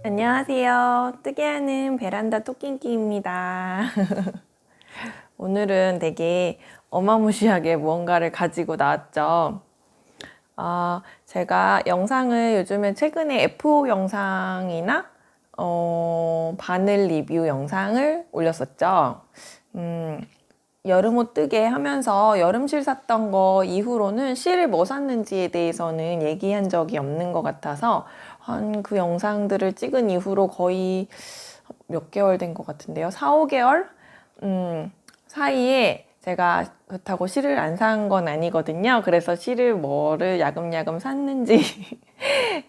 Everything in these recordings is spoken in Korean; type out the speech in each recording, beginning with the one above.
안녕하세요. 뜨개하는 베란다 토끼인기입니다. 오늘은 되게 어마무시하게 무언가를 가지고 나왔죠. 제가 영상을 요즘에 최근에 F5 영상이나 바늘 리뷰 영상을 올렸었죠. 여름옷 뜨개 하면서 여름실 샀던 거 이후로는 실을 뭐 샀는지에 대해서는 얘기한 적이 없는 것 같아서 한 그 영상들을 찍은 이후로 거의 몇 개월 된 것 같은데요. 4, 5개월 사이에 제가 그렇다고 실을 안 산 건 아니거든요. 그래서 실을 뭐를 야금야금 샀는지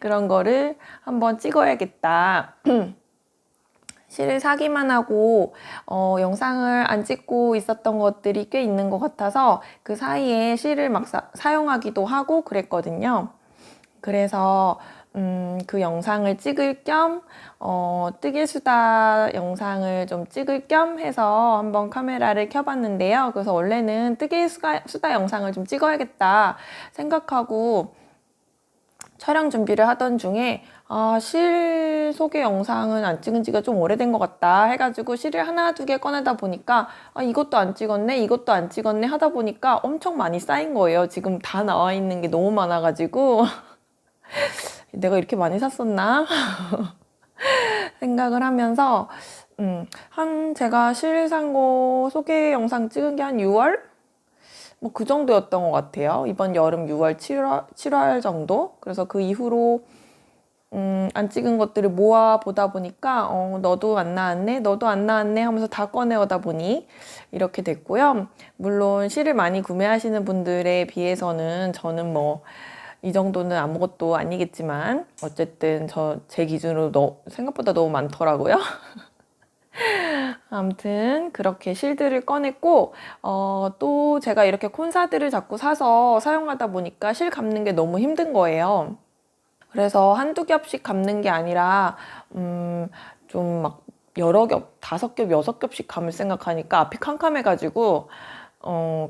그런 거를 한번 찍어야겠다. 실을 사기만 하고 영상을 안 찍고 있었던 것들이 꽤 있는 것 같아서 그 사이에 실을 막 사용하기도 하고 그랬거든요. 그래서 그 영상을 찍을 겸 뜨개수다 영상을 좀 찍을 겸 해서 한번 카메라를 켜봤는데요. 그래서 원래는 뜨개수다 영상을 좀 찍어야겠다 생각하고 촬영 준비를 하던 중에 실 소개 영상은 안 찍은 지가 좀 오래된 것 같다 해가지고 실을 하나 두 개 꺼내다 보니까 이것도 안 찍었네 이것도 안 찍었네 하다 보니까 엄청 많이 쌓인 거예요. 지금 다 나와 있는 게 너무 많아가지고 내가 이렇게 많이 샀었나 생각을 하면서 제가 실 산 거 소개 영상 찍은 게 한 6월? 뭐 그 정도였던 것 같아요. 이번 여름 6월, 7월 정도? 그래서 그 이후로 안 찍은 것들을 모아 보다 보니까 너도 안 나왔네? 너도 안 나왔네? 하면서 다 꺼내오다 보니 이렇게 됐고요. 물론 실을 많이 구매하시는 분들에 비해서는 저는 뭐 이 정도는 아무것도 아니겠지만 어쨌든 제 기준으로 생각보다 너무 많더라고요. 아무튼 그렇게 실들을 꺼냈고 또 제가 이렇게 콘사들을 자꾸 사서 사용하다 보니까 실 감는 게 너무 힘든 거예요. 그래서 한두 겹씩 감는 게 아니라 좀 막 여러 겹, 5겹, 6겹씩 감을 생각하니까 앞이 캄캄해가지고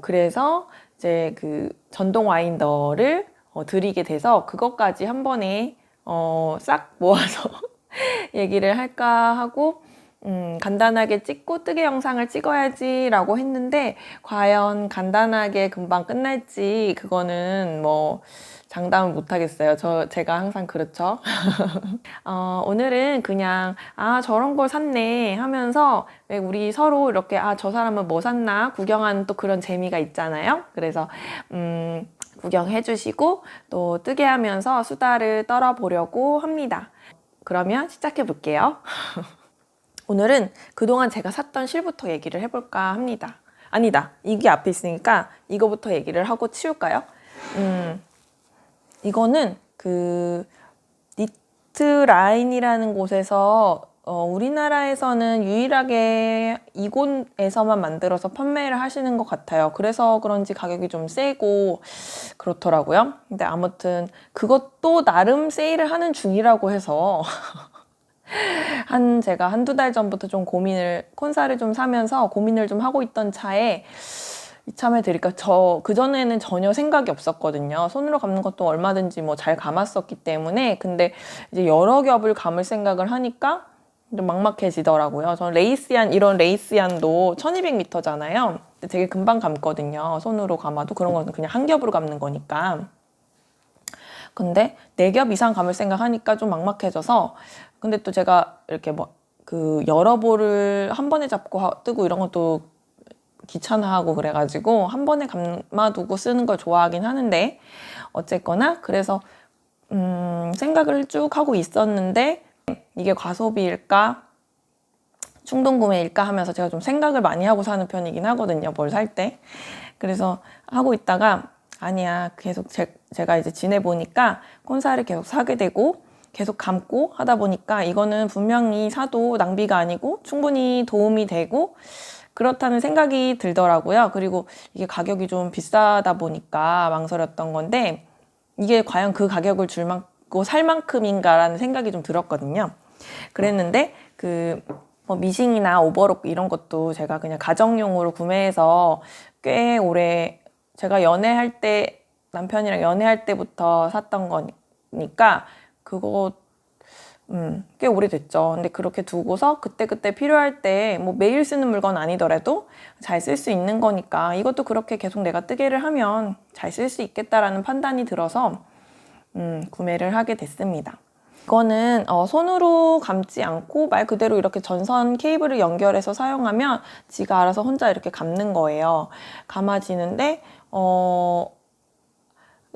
그래서 이제 그 전동 와인더를 드리게 돼서 그것까지 한 번에 싹 모아서 얘기를 할까 하고 간단하게 찍고 뜨개 영상을 찍어야지 라고 했는데 과연 간단하게 금방 끝날지 그거는 뭐 장담을 못 하겠어요. 제가 항상 그렇죠. 오늘은 그냥 저런 걸 샀네 하면서 왜 우리 서로 이렇게 저 사람은 뭐 샀나 구경하는 또 그런 재미가 있잖아요. 그래서 구경해 주시고 또 뜨개 하면서 수다를 떨어보려고 합니다. 그러면 시작해 볼게요. 오늘은 그동안 제가 샀던 실부터 얘기를 해볼까 합니다. 아니다, 이게 앞에 있으니까 이거부터 얘기를 하고 치울까요? 이거는 그 니트 라인이라는 곳에서 우리나라에서는 유일하게 이곳에서만 만들어서 판매를 하시는 것 같아요. 그래서 그런지 가격이 좀 세고 그렇더라고요. 근데 아무튼 그것도 나름 세일을 하는 중이라고 해서 제가 한두 달 전부터 좀 콘사를 좀 사면서 고민을 좀 하고 있던 차에 이참에 드릴까. 그전에는 전혀 생각이 없었거든요. 손으로 감는 것도 얼마든지 뭐 잘 감았었기 때문에. 근데 이제 여러 겹을 감을 생각을 하니까 좀 막막해지더라고요. 저는 이런 레이스얀도 1200m잖아요. 근데 되게 금방 감거든요. 손으로 감아도 그런 거는 그냥 한 겹으로 감는 거니까. 근데 4겹 이상 감을 생각하니까 좀 막막해져서 근데 또 제가 이렇게 여러 볼을 한 번에 잡고 뜨고 이런 것도 귀찮아하고 그래가지고 한 번에 감아두고 쓰는 걸 좋아하긴 하는데 어쨌거나 그래서 생각을 쭉 하고 있었는데 이게 과소비일까 충동구매일까 하면서 제가 좀 생각을 많이 하고 사는 편이긴 하거든요. 뭘 살 때. 그래서 하고 있다가 아니야 계속 제가 이제 지내보니까 콘사를 계속 사게 되고 계속 감고 하다 보니까 이거는 분명히 사도 낭비가 아니고 충분히 도움이 되고 그렇다는 생각이 들더라고요. 그리고 이게 가격이 좀 비싸다 보니까 망설였던 건데 이게 과연 그 가격을 살 만큼인가라는 생각이 좀 들었거든요. 그랬는데 미싱이나 오버록 이런 것도 제가 그냥 가정용으로 구매해서 꽤 오래, 제가 연애할 때, 남편이랑 연애할 때부터 샀던 거니까 그거 꽤 오래됐죠. 근데 그렇게 두고서 그때그때 필요할 때 뭐 매일 쓰는 물건 아니더라도 잘 쓸 수 있는 거니까 이것도 그렇게 계속 내가 뜨개를 하면 잘 쓸 수 있겠다라는 판단이 들어서 구매를 하게 됐습니다. 이거는 손으로 감지 않고 말 그대로 이렇게 전선 케이블을 연결해서 사용하면 지가 알아서 혼자 이렇게 감는 거예요. 감아지는데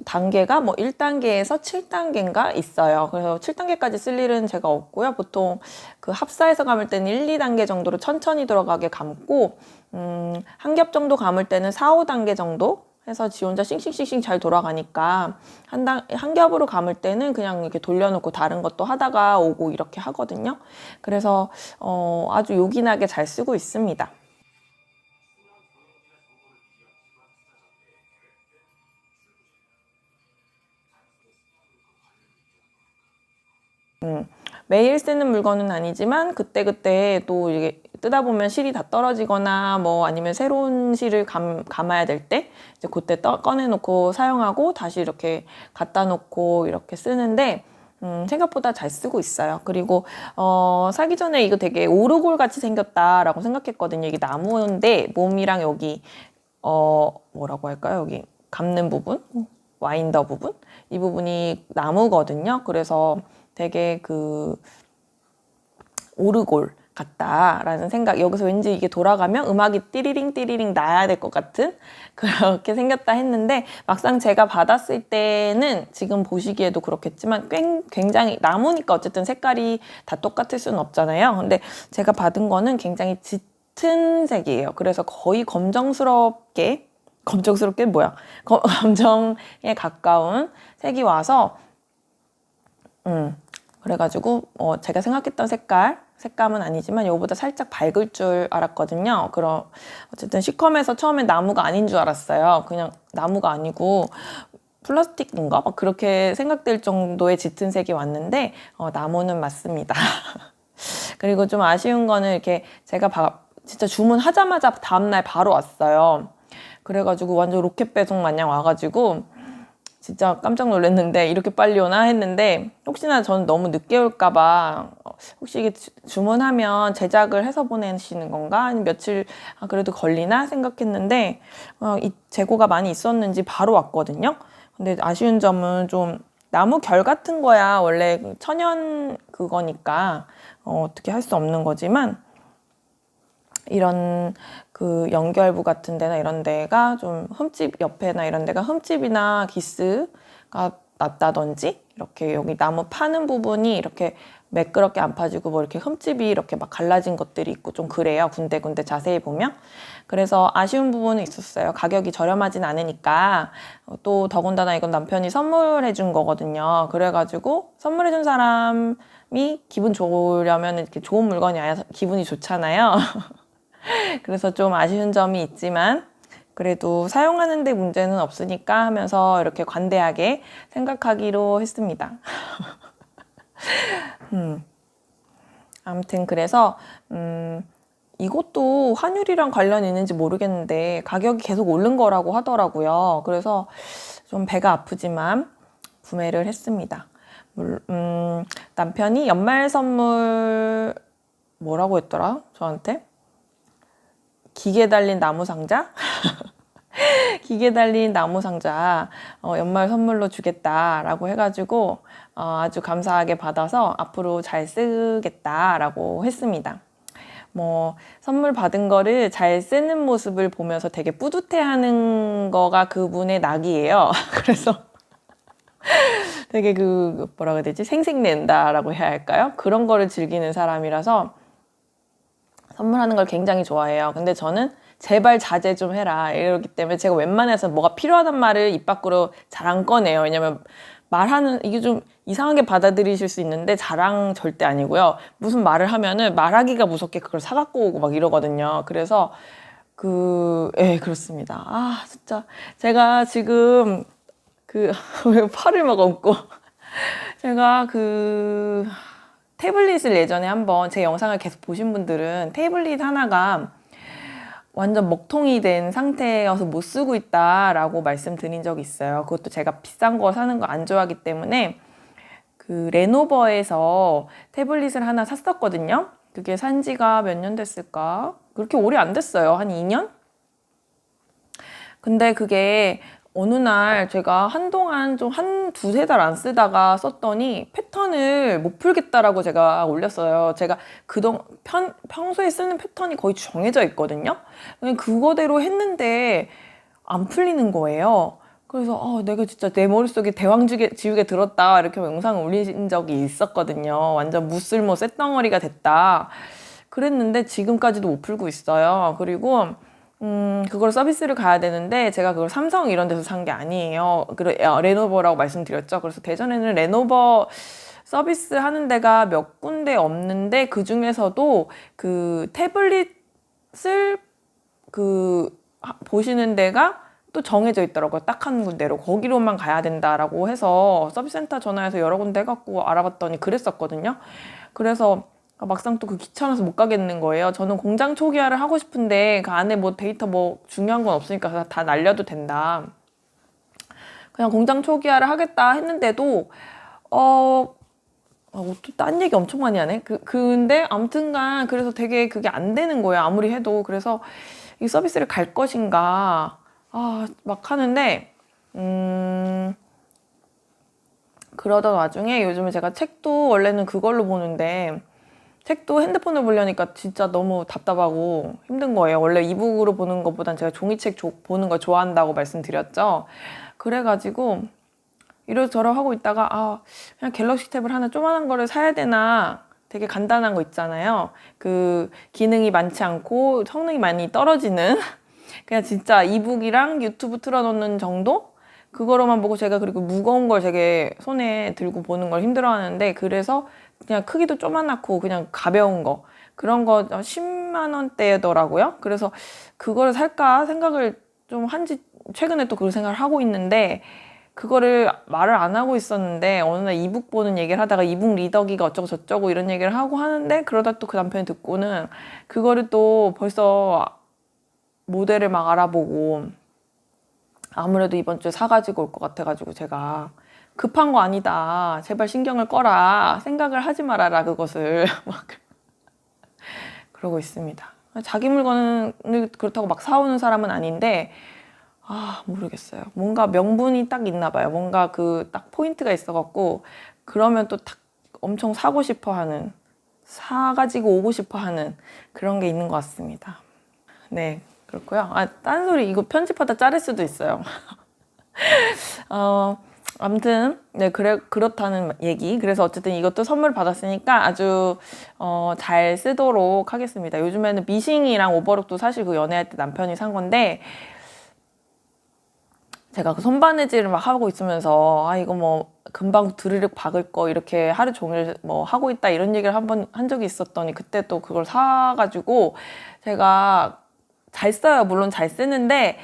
단계가 뭐 1단계에서 7단계인가 있어요. 그래서 7단계까지 쓸 일은 제가 없고요. 보통 그 합사해서 감을 때는 1, 2단계 정도로 천천히 들어가게 감고 한 겹 정도 감을 때는 4, 5단계 정도 해서 지 혼자 싱싱싱싱 잘 돌아가니까 한 겹으로 감을 때는 그냥 이렇게 돌려놓고 다른 것도 하다가 오고 이렇게 하거든요. 그래서 아주 요긴하게 잘 쓰고 있습니다. 매일 쓰는 물건은 아니지만 그때그때 또 이게 뜨다 보면 실이 다 떨어지거나 뭐 아니면 새로운 실을 감아야 될 때 이제 그때 꺼내놓고 사용하고 다시 이렇게 갖다 놓고 이렇게 쓰는데 생각보다 잘 쓰고 있어요. 그리고 사기 전에 이거 되게 오르골 같이 생겼다라고 생각했거든요. 이게 나무인데 몸이랑 여기 뭐라고 할까요? 여기 감는 부분, 와인더 부분 이 부분이 나무거든요. 그래서 되게 그 오르골 같다라는 생각, 여기서 왠지 이게 돌아가면 음악이 띠리링 띠리링 나야 될 것 같은 그렇게 생겼다 했는데 막상 제가 받았을 때는 지금 보시기에도 그렇겠지만 굉장히 나무니까 어쨌든 색깔이 다 똑같을 수는 없잖아요. 근데 제가 받은 거는 굉장히 짙은 색이에요. 그래서 거의 검정스럽게 뭐야? 검정에 가까운 색이 와서 그래가지고 제가 생각했던 색감은 아니지만 이거보다 살짝 밝을 줄 알았거든요. 그럼 어쨌든 시컴에서 처음엔 나무가 아닌 줄 알았어요. 그냥 나무가 아니고 플라스틱인가? 막 그렇게 생각될 정도의 짙은 색이 왔는데 나무는 맞습니다. 그리고 좀 아쉬운 거는 이렇게 제가 진짜 주문하자마자 다음날 바로 왔어요. 그래가지고 완전 로켓 배송 마냥 와가지고 진짜 깜짝 놀랐는데 이렇게 빨리 오나 했는데 혹시나 저는 너무 늦게 올까봐 혹시 이게 주문하면 제작을 해서 보내시는 건가? 아니면 며칠 그래도 걸리나 생각했는데 이 재고가 많이 있었는지 바로 왔거든요. 근데 아쉬운 점은 좀 나무 결 같은 거야 원래 천연 그거니까 어떻게 할 수 없는 거지만 이런 그 연결부 같은 데나 이런 데가 좀 흠집 옆에나 이런 데가 흠집이나 기스가 났다든지 이렇게 여기 나무 파는 부분이 이렇게 매끄럽게 안 파지고 뭐 이렇게 흠집이 이렇게 막 갈라진 것들이 있고 좀 그래요. 군데군데 자세히 보면. 그래서 아쉬운 부분은 있었어요. 가격이 저렴하진 않으니까 또 더군다나 이건 남편이 선물해 준 거거든요. 그래가지고 선물해 준 사람이 기분 좋으려면 이렇게 좋은 물건이 아니라 기분이 좋잖아요. 그래서 좀 아쉬운 점이 있지만 그래도 사용하는 데 문제는 없으니까 하면서 이렇게 관대하게 생각하기로 했습니다. 아무튼 그래서 이것도 환율이랑 관련이 있는지 모르겠는데 가격이 계속 오른 거라고 하더라고요. 그래서 좀 배가 아프지만 구매를 했습니다. 남편이 연말 선물 뭐라고 했더라? 저한테? 기계 달린 나무 상자? 기계 달린 나무 상자 연말 선물로 주겠다라고 해가지고 아주 감사하게 받아서 앞으로 잘 쓰겠다라고 했습니다. 뭐 선물 받은 거를 잘 쓰는 모습을 보면서 되게 뿌듯해하는 거가 그분의 낙이에요. 그래서 되게 그 뭐라고 해야 되지? 생색낸다라고 해야 할까요? 그런 거를 즐기는 사람이라서 선물하는 걸 굉장히 좋아해요. 근데 저는 제발 자제 좀 해라 이러기 때문에 제가 웬만해서 뭐가 필요하단 말을 입 밖으로 잘 안 꺼내요. 왜냐면 이게 좀 이상하게 받아들이실 수 있는데 자랑 절대 아니고요. 무슨 말을 하면은 말하기가 무섭게 그걸 사갖고 오고 막 이러거든요. 그래서 그렇습니다. 진짜 제가 지금 왜 팔을 막 얹고 제가 태블릿을 예전에 한번 제 영상을 계속 보신 분들은 태블릿 하나가 완전 먹통이 된 상태여서 못 쓰고 있다라고 말씀드린 적이 있어요. 그것도 제가 비싼 거 사는 거 안 좋아하기 때문에 그 레노버에서 태블릿을 하나 샀었거든요. 그게 산 지가 몇 년 됐을까? 그렇게 오래 안 됐어요. 한 2년? 근데 그게 어느 날 제가 한동안 좀 한 두세 달 안 쓰다가 썼더니 패턴을 못 풀겠다라고 제가 올렸어요. 제가 평소에 쓰는 패턴이 거의 정해져 있거든요. 그냥 그거대로 했는데 안 풀리는 거예요. 그래서 내가 진짜 내 머릿속에 대왕지우개 들었다 이렇게 영상을 올린 적이 있었거든요. 완전 무쓸모 쇳덩어리가 됐다. 그랬는데 지금까지도 못 풀고 있어요. 그리고 그걸 서비스를 가야 되는데 제가 그걸 삼성 이런 데서 산 게 아니에요. 레노버라고 말씀드렸죠. 그래서 대전에는 레노버 서비스 하는 데가 몇 군데 없는데 그 중에서도 그 태블릿을 보시는 데가 또 정해져 있더라고요. 딱 한 군데로 거기로만 가야 된다라고 해서 서비스 센터 전화해서 여러 군데 해갖고 알아봤더니 그랬었거든요. 그래서 막상 또 그 귀찮아서 못 가겠는 거예요. 저는 공장 초기화를 하고 싶은데 그 안에 뭐 데이터 뭐 중요한 건 없으니까 다 날려도 된다. 그냥 공장 초기화를 하겠다 했는데도 또 딴 얘기 엄청 많이 하네. 근데 아무튼간 그래서 되게 그게 안 되는 거예요. 아무리 해도. 그래서 이 서비스를 갈 것인가 막 하는데 그러던 와중에 요즘에 제가 책도 원래는 그걸로 보는데 책도 핸드폰을 보려니까 진짜 너무 답답하고 힘든 거예요. 원래 이북으로 보는 것보단 제가 종이책 보는 걸 좋아한다고 말씀드렸죠. 그래가지고 이러저러 하고 있다가 그냥 갤럭시 탭을 하나 조그만한 거를 사야 되나. 되게 간단한 거 있잖아요. 그 기능이 많지 않고 성능이 많이 떨어지는 그냥 진짜 이북이랑 유튜브 틀어놓는 정도? 그거로만 보고 제가 그리고 무거운 걸 되게 손에 들고 보는 걸 힘들어하는데 그래서 그냥 크기도 조그맣고 그냥 가벼운 거 그런 거 10만 원대더라고요. 그래서 그거를 살까 생각을 좀 한지 최근에 또 그 생각을 하고 있는데 그거를 말을 안 하고 있었는데 어느 날 이북 보는 얘기를 하다가 이북 리더기가 어쩌고 저쩌고 이런 얘기를 하고 하는데 그러다 또 그 남편이 듣고는 그거를 또 벌써 모델을 막 알아보고 아무래도 이번 주에 사가지고 올 것 같아가지고 제가 급한 거 아니다. 제발 신경을 꺼라. 생각을 하지 말아라 그것을 막 그러고 있습니다. 자기 물건을 그렇다고 막 사오는 사람은 아닌데 모르겠어요. 뭔가 명분이 딱 있나 봐요. 뭔가 그 딱 포인트가 있어갖고 그러면 또 딱 엄청 사고 싶어 하는 사가지고 오고 싶어 하는 그런 게 있는 것 같습니다. 네. 그렇고요. 딴소리 이거 편집하다 자를 수도 있어요. 아무튼 네 그렇다는 얘기. 그래서 어쨌든 이것도 선물 받았으니까 아주 잘 쓰도록 하겠습니다. 요즘에는 미싱이랑 오버룩도 사실 그 연애할 때 남편이 산 건데 제가 그 손바느질을 막 하고 있으면서 이거 뭐 금방 드르륵 박을 거 이렇게 하루 종일 뭐 하고 있다 이런 얘기를 한 적이 있었더니 그때 또 그걸 사가지고 제가 잘 써요. 물론 잘 쓰는데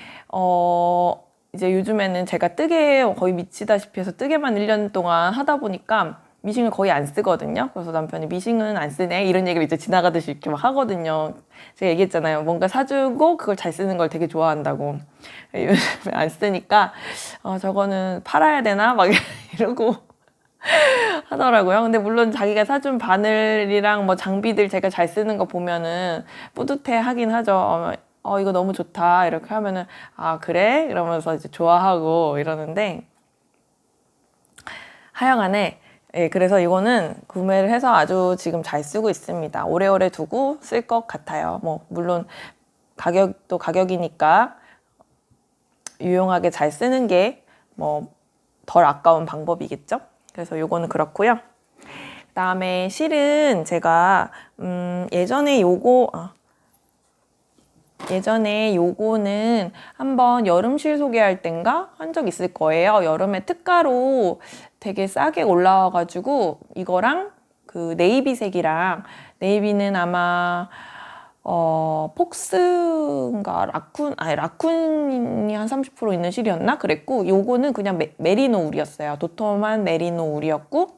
이제 요즘에는 제가 뜨개에 거의 미치다시피 해서 뜨개만 1년 동안 하다 보니까 미싱을 거의 안 쓰거든요. 그래서 남편이 미싱은 안 쓰네 이런 얘기를 이제 지나가듯이 이렇게 막 하거든요. 제가 얘기했잖아요. 뭔가 사주고 그걸 잘 쓰는 걸 되게 좋아한다고. 요즘에 안 쓰니까 저거는 팔아야 되나 막 이러고 하더라고요. 근데 물론 자기가 사준 바늘이랑 뭐 장비들 제가 잘 쓰는 거 보면은 뿌듯해 하긴 하죠. 이거 너무 좋다 이렇게 하면은 그래? 이러면서 이제 좋아하고 이러는데 하여간에 그래서 이거는 구매를 해서 아주 지금 잘 쓰고 있습니다. 오래오래 두고 쓸 것 같아요. 뭐 물론 가격도 가격이니까 유용하게 잘 쓰는 게 뭐 덜 아까운 방법이겠죠. 그래서 이거는 그렇고요. 그다음에 실은 제가 예전에 요거는 한번 여름실 소개할 땐가 한 적 있을 거예요. 여름에 특가로 되게 싸게 올라와가지고 이거랑 그 네이비색이랑 네이비는 아마 폭스인가 라쿤이 한 30% 있는 실이었나 그랬고 요거는 그냥 메리노 울이었어요. 도톰한 메리노 울이었고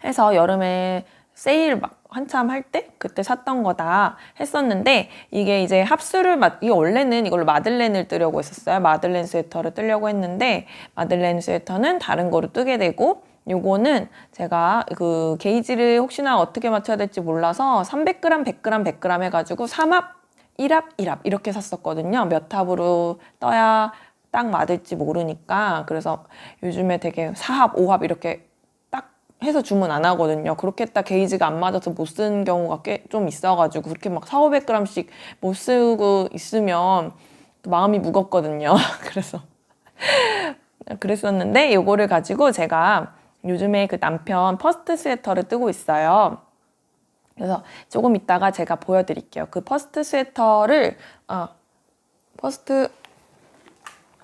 해서 여름에 세일 막 한참 할 때 그때 샀던 거다 했었는데, 이게 이제 합수를 이게 원래는 이걸로 마들렌을 뜨려고 했었어요. 마들렌 스웨터를 뜨려고 했는데 마들렌 스웨터는 다른 거로 뜨게 되고, 요거는 제가 그 게이지를 혹시나 어떻게 맞춰야 될지 몰라서 300g, 100g, 100g 해가지고 3합, 1합, 1합 이렇게 샀었거든요. 몇 합으로 떠야 딱 맞을지 모르니까. 그래서 요즘에 되게 4합, 5합 이렇게 해서 주문 안 하거든요. 그렇게 딱 게이지가 안 맞아서 못 쓰는 경우가 꽤 좀 있어가지고, 그렇게 막 400~500g씩 못 쓰고 있으면 또 마음이 무겁거든요. 그래서 그랬었는데, 요거를 가지고 제가 요즘에 그 남편 퍼스트 스웨터를 뜨고 있어요. 그래서 조금 이따가 제가 보여드릴게요. 그 퍼스트 스웨터를 퍼스트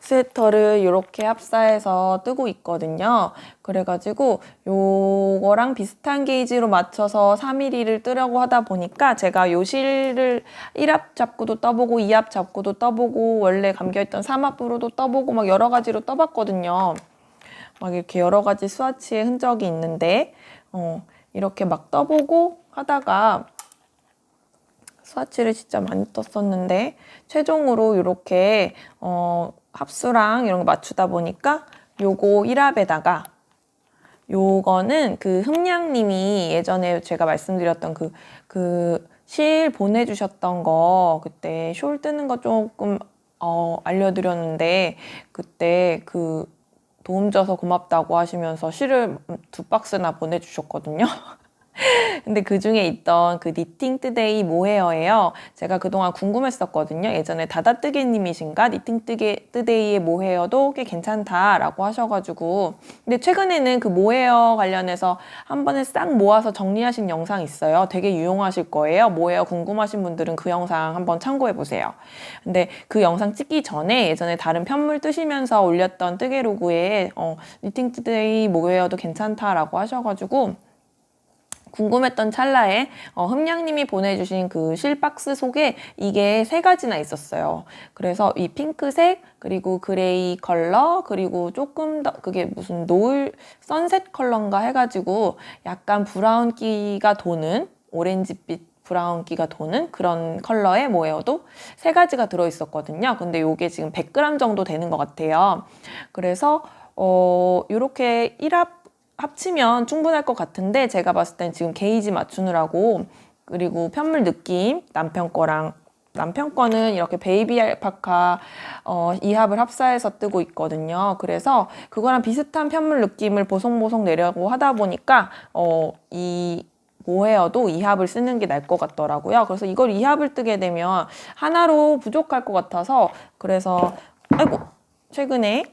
스웨터를 이렇게 합사해서 뜨고 있거든요. 그래가지고 요거랑 비슷한 게이지로 맞춰서 3mm를 뜨려고 하다 보니까 제가 요 실을 1합 잡고도 떠보고 2합 잡고도 떠보고 원래 감겨있던 3합으로도 떠보고 막 여러 가지로 떠봤거든요. 막 이렇게 여러 가지 스와치의 흔적이 있는데 이렇게 막 떠보고 하다가 스와치를 진짜 많이 떴었는데 최종으로 이렇게 합수랑 이런 거 맞추다 보니까 요거 1합에다가 요거는 그 흠냥님이 예전에 제가 말씀드렸던 그 실 보내주셨던 거, 그때 숄 뜨는 거 조금 알려드렸는데 그때 그 도움 줘서 고맙다고 하시면서 실을 2박스나 보내주셨거든요. 근데 그 중에 있던 그 니팅 뜨데이 모헤어예요. 제가 그동안 궁금했었거든요. 예전에 다다뜨개님이신가? 니팅 뜨데이의 모헤어도 꽤 괜찮다라고 하셔가지고. 근데 최근에는 그 모헤어 관련해서 한 번에 싹 모아서 정리하신 영상 있어요. 되게 유용하실 거예요. 모헤어 궁금하신 분들은 그 영상 한번 참고해보세요. 근데 그 영상 찍기 전에 예전에 다른 편물 뜨시면서 올렸던 뜨개로그에 니팅 뜨데이 모헤어도 괜찮다라고 하셔가지고 궁금했던 찰나에 흠냥님이 보내주신 그 실박스 속에 이게 3가지나 있었어요. 그래서 이 핑크색, 그리고 그레이 컬러, 그리고 조금 더 그게 무슨 노을 선셋 컬러인가 해가지고 약간 브라운기가 도는, 오렌지빛 브라운기가 도는 그런 컬러의 모헤어도 3가지가 들어있었거든요. 근데 이게 지금 100g 정도 되는 것 같아요. 그래서 이렇게 1합 합치면 충분할 것 같은데, 제가 봤을 땐 지금 게이지 맞추느라고, 그리고 편물 느낌, 남편 거는 이렇게 베이비 알파카 2합을 합사해서 뜨고 있거든요. 그래서 그거랑 비슷한 편물 느낌을 보송보송 내려고 하다 보니까 이 모헤어도 2합을 쓰는 게 나을 것 같더라고요. 그래서 이걸 2합을 뜨게 되면 하나로 부족할 것 같아서, 그래서 최근에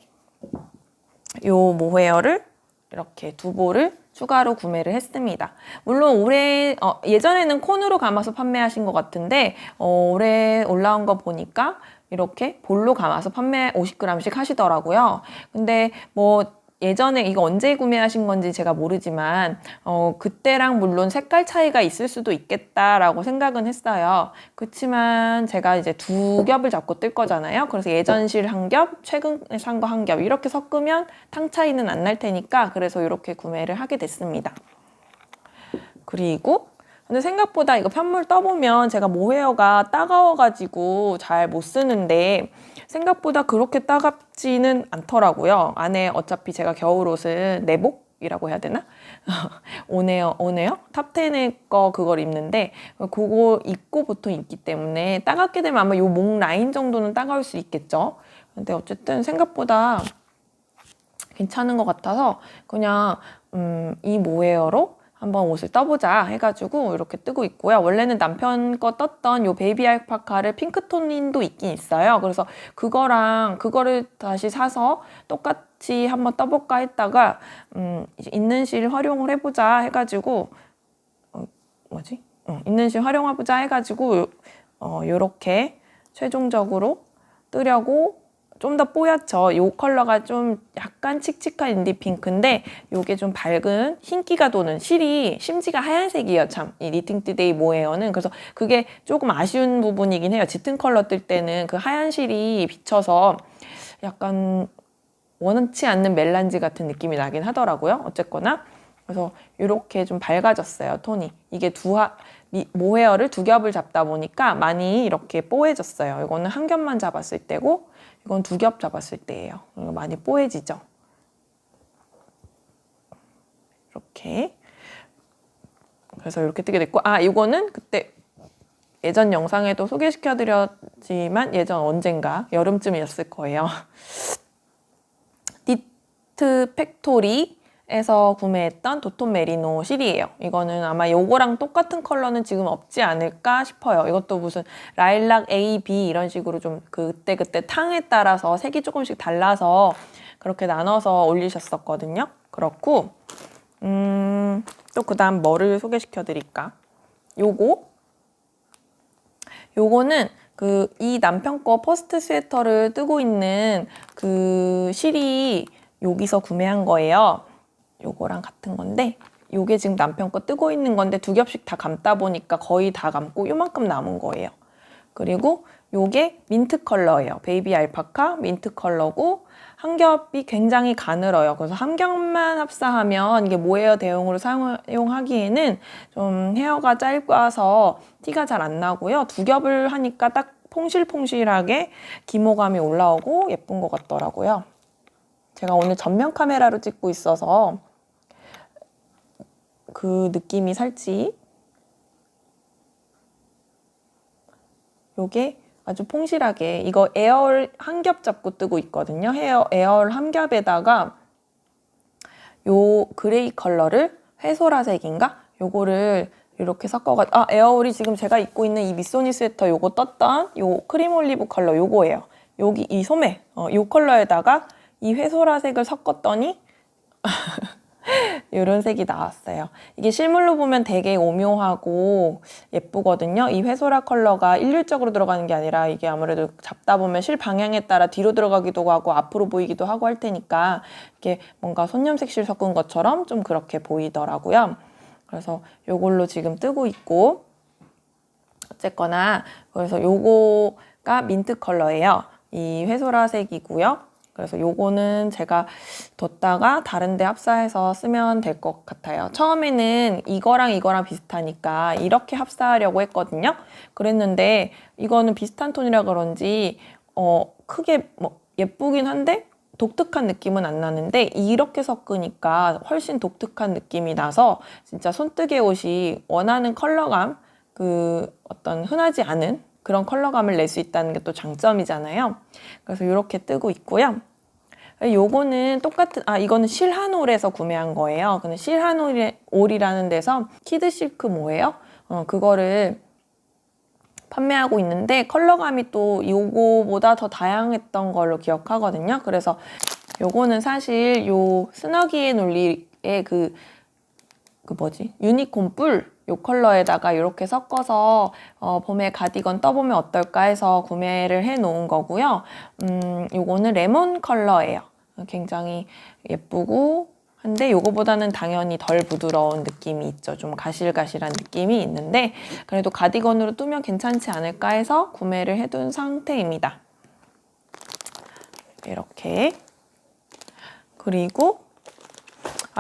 요 모헤어를 이렇게 2볼을 추가로 구매를 했습니다. 물론 올해 예전에는 콘으로 감아서 판매하신 것 같은데 올해 올라온 거 보니까 이렇게 볼로 감아서 판매 50g씩 하시더라고요. 근데 뭐 예전에 이거 언제 구매하신 건지 제가 모르지만 그때랑 물론 색깔 차이가 있을 수도 있겠다라고 생각은 했어요. 그렇지만 제가 이제 2겹을 잡고 뜰 거잖아요. 그래서 예전 실 1겹, 최근에 산 거 1겹 이렇게 섞으면 탕 차이는 안 날 테니까, 그래서 이렇게 구매를 하게 됐습니다. 그리고 근데 생각보다 이거 편물 떠보면 제가 모헤어가 따가워가지고 잘 못 쓰는데 생각보다 그렇게 따갑지는 않더라고요. 안에 어차피 제가 겨울옷은 내복이라고 해야 되나? 오네요. 탑10의 거 그걸 입는데 그거 입고 보통 입기 때문에 따갑게 되면 아마 요 목 라인 정도는 따가울 수 있겠죠. 근데 어쨌든 생각보다 괜찮은 것 같아서 그냥 이 모헤어로 한번 옷을 떠보자 해가지고 이렇게 뜨고 있고요. 원래는 남편 거 떴던 요 베이비 알파카를 핑크톤도 있긴 있어요. 그래서 그거를 다시 사서 똑같이 한번 떠볼까 했다가 이제 있는 실 활용을 해보자 해가지고 있는 실 활용해보자 해가지고 요렇게 최종적으로 뜨려고. 좀 더 뽀얗죠. 이 컬러가 좀 약간 칙칙한 인디 핑크인데 이게 좀 밝은 흰기가 도는, 실이 심지가 하얀색이에요. 참, 이 니팅 투데이 모헤어는. 그래서 그게 조금 아쉬운 부분이긴 해요. 짙은 컬러 뜰 때는 그 하얀 실이 비쳐서 약간 원치 않는 멜란지 같은 느낌이 나긴 하더라고요. 어쨌거나 그래서 이렇게 좀 밝아졌어요, 톤이. 이게 모헤어를 두 겹을 잡다 보니까 많이 이렇게 뽀해졌어요. 이거는 한 겹만 잡았을 때고 이건 두 겹 잡았을 때예요. 많이 뽀해지죠. 이렇게. 그래서 이렇게 뜨게 됐고, 이거는 그때 예전 영상에도 소개시켜드렸지만 예전 언젠가 여름쯤이었을 거예요. 니트 팩토리에서 구매했던 도톤 메리노 실이에요. 이거는 아마 요거랑 똑같은 컬러는 지금 없지 않을까 싶어요. 이것도 무슨 라일락 A, B 이런 식으로 좀 그때그때 탕에 따라서 색이 조금씩 달라서 그렇게 나눠서 올리셨었거든요. 그렇고 또 그 다음 뭐를 소개시켜 드릴까? 요거는 이 남편 거 퍼스트 스웨터를 뜨고 있는 그 실이 여기서 구매한 거예요. 요거랑 같은 건데 요게 지금 남편 거 뜨고 있는 건데 두 겹씩 다 감다 보니까 거의 다 감고 요만큼 남은 거예요. 그리고 요게 민트 컬러예요. 베이비 알파카 민트 컬러고 한 겹이 굉장히 가늘어요. 그래서 한 겹만 합사하면 이게 모헤어 대용으로 사용하기에는 좀 헤어가 짧아서 티가 잘 안 나고요. 두 겹을 하니까 딱 퐁실퐁실하게 기모감이 올라오고 예쁜 것 같더라고요. 제가 오늘 전면 카메라로 찍고 있어서 그 느낌이 살지. 요게 아주 퐁실하게 이거 에어얼 한 겹 잡고 뜨고 있거든요. 에어얼 한 겹에다가 요 그레이 컬러를 회소라색인가? 요거를 이렇게 섞어가지고 에어얼이 지금 제가 입고 있는 이 미소니 스웨터 요거 떴던 요 크림 올리브 컬러 요거예요. 여기 이 소매 요 컬러에다가 이 회소라색을 섞었더니 이런 색이 나왔어요. 이게 실물로 보면 되게 오묘하고 예쁘거든요. 이 회소라 컬러가 일률적으로 들어가는 게 아니라 이게 아무래도 잡다 보면 실 방향에 따라 뒤로 들어가기도 하고 앞으로 보이기도 하고 할 테니까 이게 뭔가 손염색실 섞은 것처럼 좀 그렇게 보이더라고요. 그래서 요걸로 지금 뜨고 있고 어쨌거나 그래서 요거가 민트 컬러예요. 이 회소라색이고요. 그래서 요거는 제가 뒀다가 다른 데 합사해서 쓰면 될 것 같아요. 처음에는 이거랑 비슷하니까 이렇게 합사하려고 했거든요. 그랬는데 이거는 비슷한 톤이라 그런지 크게 뭐 예쁘긴 한데 독특한 느낌은 안 나는데 이렇게 섞으니까 훨씬 독특한 느낌이 나서 진짜 손뜨개 옷이 원하는 컬러감 어떤 흔하지 않은 그런 컬러감을 낼 수 있다는 게 또 장점이잖아요. 그래서 이렇게 뜨고 있고요. 요거는 똑같은 이거는 실한올에서 구매한 거예요. 근데 실한올이라는 데서 키드 실크 모예요. 그거를 판매하고 있는데 컬러감이 또 요거보다 더 다양했던 걸로 기억하거든요. 그래서 요거는 사실 요 스너기의 논리의 유니콘 뿔 요 컬러에다가 이렇게 섞어서 봄에 가디건 떠보면 어떨까 해서 구매를 해 놓은 거고요. 요거는 레몬 컬러예요. 굉장히 예쁘고 한데 요거보다는 당연히 덜 부드러운 느낌이 있죠. 좀 가실가실한 느낌이 있는데 그래도 가디건으로 뜨면 괜찮지 않을까 해서 구매를 해둔 상태입니다. 이렇게. 그리고